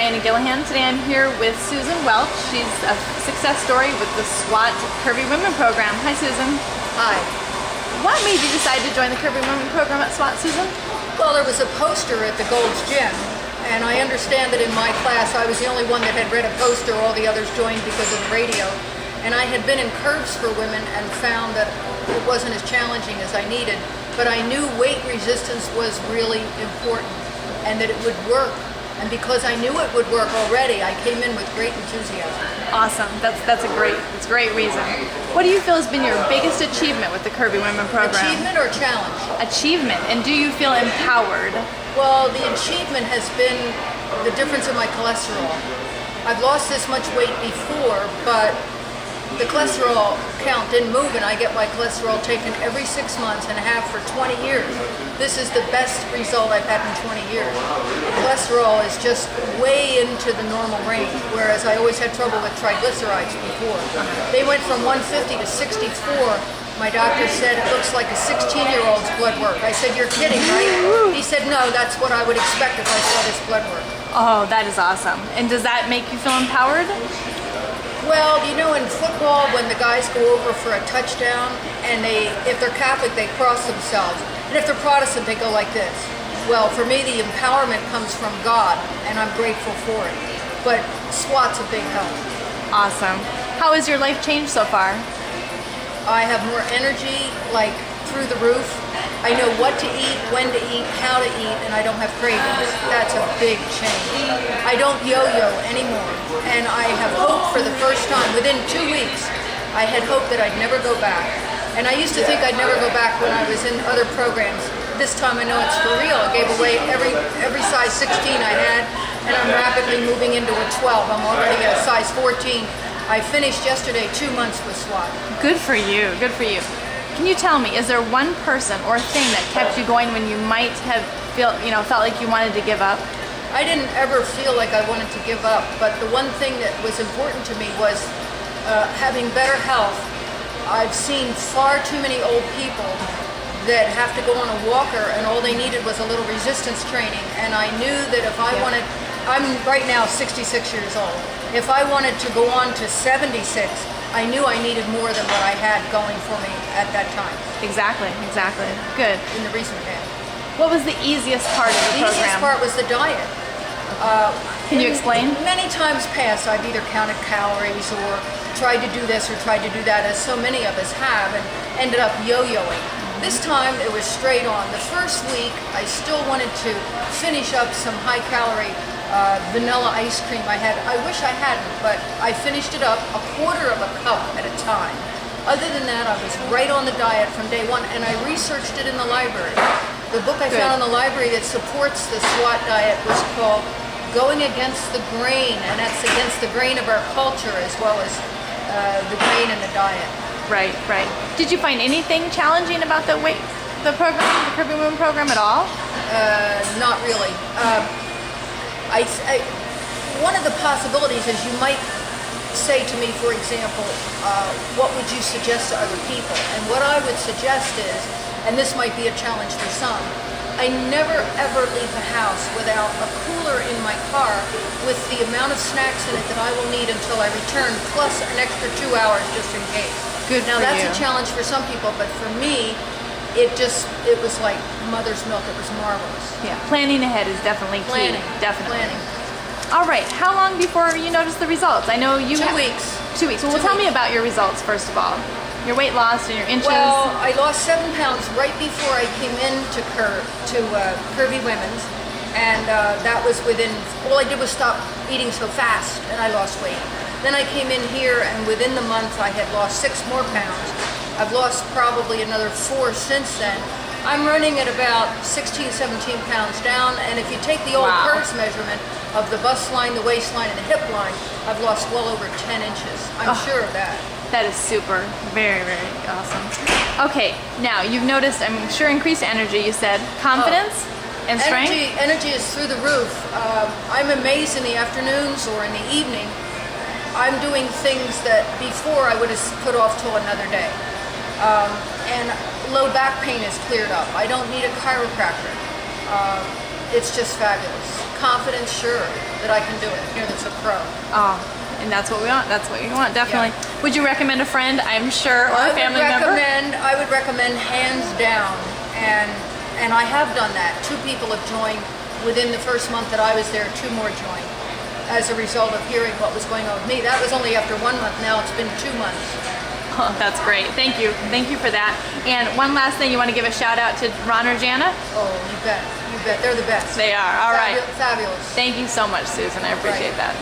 Diana Gillihan. Today I'm here with Susan Welch. She's a success story with the SWAT Curvy Women program. Hi, Susan. Hi. What made you decide to join the Curvy Women program at SWAT, Susan? Well, there was a poster at the Gold's Gym, and I understand that in my class I was the only one that had read a poster. All the others joined because of the radio. And I had been in Curves for Women and found that it wasn't as challenging as I needed, but I knew weight resistance was really important and that it would work. And because I knew it would work already, I came in with great enthusiasm. Awesome. That's a great reason. What do you feel has been your biggest achievement with the Curvy Women program? Achievement or challenge? Achievement. And do you feel empowered? Well, the achievement has been the difference in my cholesterol. I've lost this much weight before, but the cholesterol count didn't move, and I get my cholesterol taken every 6 months and have for 20 years. This is the best result I've had in 20 years. Cholesterol is just way into the normal range, whereas I always had trouble with triglycerides before. They went from 150 to 64. My doctor said it looks like a 16-year-old's blood work. I said, "You're kidding, right?" He said, "No, that's what I would expect if I saw this blood work." Oh, that is awesome. And does that make you feel empowered? Well, you know, in football, when the guys go over for a touchdown, and if they're Catholic, they cross themselves. And if they're Protestant, they go like this. Well, for me, the empowerment comes from God, and I'm grateful for it. But SWAT's a big help. Awesome. How has your life changed so far? I have more energy, like through the roof. I know what to eat, when to eat, how to eat, and I don't have cravings. That's a big change. I don't yo-yo anymore, and I have hope for the first time. Within 2 weeks, I had hoped that I'd never go back. And I used to think I'd never go back when I was in other programs. This time I know it's for real. I gave away every size 16 I had, and I'm rapidly moving into a 12. I'm already at a size 14. I finished yesterday 2 months with SWAT. Good for you, good for you. Can you tell me, is there one person or thing that kept you going when you might have felt like you wanted to give up? I didn't ever feel like I wanted to give up, but the one thing that was important to me was having better health. I've seen far too many old people that have to go on a walker, and all they needed was a little resistance training. And I knew that if I wanted, I'm right now 66 years old. If I wanted to go on to 76, I knew I needed more than what I had going for me at that time. Exactly. Good. In the recent past. What was the easiest part of the program? The easiest part was the diet. Can you explain? Many times past, I've either counted calories or tried to do this or tried to do that, as so many of us have, and ended up yo-yoing. This time, it was straight on. The first week, I still wanted to finish up some high-calorie vanilla ice cream I had. I wish I hadn't, but I finished it up a quarter of a cup at a time. Other than that, I was right on the diet from day one, and I researched it in the library. The book I found in the library that supports the SWAT diet was called Going Against the Grain, and that's against the grain of our culture as well as the grain in the diet. Right. Did you find anything challenging about the program, the Curvy Women program at all? Not really. One of the possibilities is you might say to me, for example, what would you suggest to other people? And what I would suggest is, and this might be a challenge for some, I never ever leave the house without a cooler in my car with the amount of snacks in it that I will need until I return, plus an extra 2 hours just in case. Good now for that's you. a challenge for some people, but for me, it was like mother's milk. It was marvelous. Yeah, planning ahead is definitely key. Planning. All right, how long before you noticed the results? I know you 2 weeks. 2 weeks. Well, tell me about your results first of all. Your weight loss and your inches. Well, I lost 7 pounds right before I came into Curvy Women's, and that was all I did was stop eating so fast, and I lost weight. Then I came in here, and within the month I had lost 6 more pounds. I've lost probably another 4 since then. I'm running at about 16, 17 pounds down, and if you take the old Curves measurement of the bust line, the waistline, and the hip line, I've lost well over 10 inches. I'm sure of that. That is super. Very awesome. Okay, now you've noticed, I'm sure, increased energy, you said. Confidence and strength? Energy is through the roof. I'm amazed in the afternoons or in the evening. I'm doing things that before I would have put off till another day. And low back pain is cleared up. I don't need a chiropractor. It's just fabulous. confidence, sure, that I can do it. You know, that's a pro. Oh, and that's what we want. That's what you want, definitely. Yeah. Would you recommend a friend, I'm sure, or a family member? I would recommend hands down, and I have done that. 2 people have joined within the first month that I was there. 2 more joined as a result of hearing what was going on with me. That was only after 1 month. Now it's been 2 months. Oh, that's great. Thank you. Thank you for that. And one last thing, you want to give a shout out to Ron or Jana? Oh, you bet. You bet. They're the best. They are. All right. Fabulous. Thank you so much, Susan. I appreciate Right. that.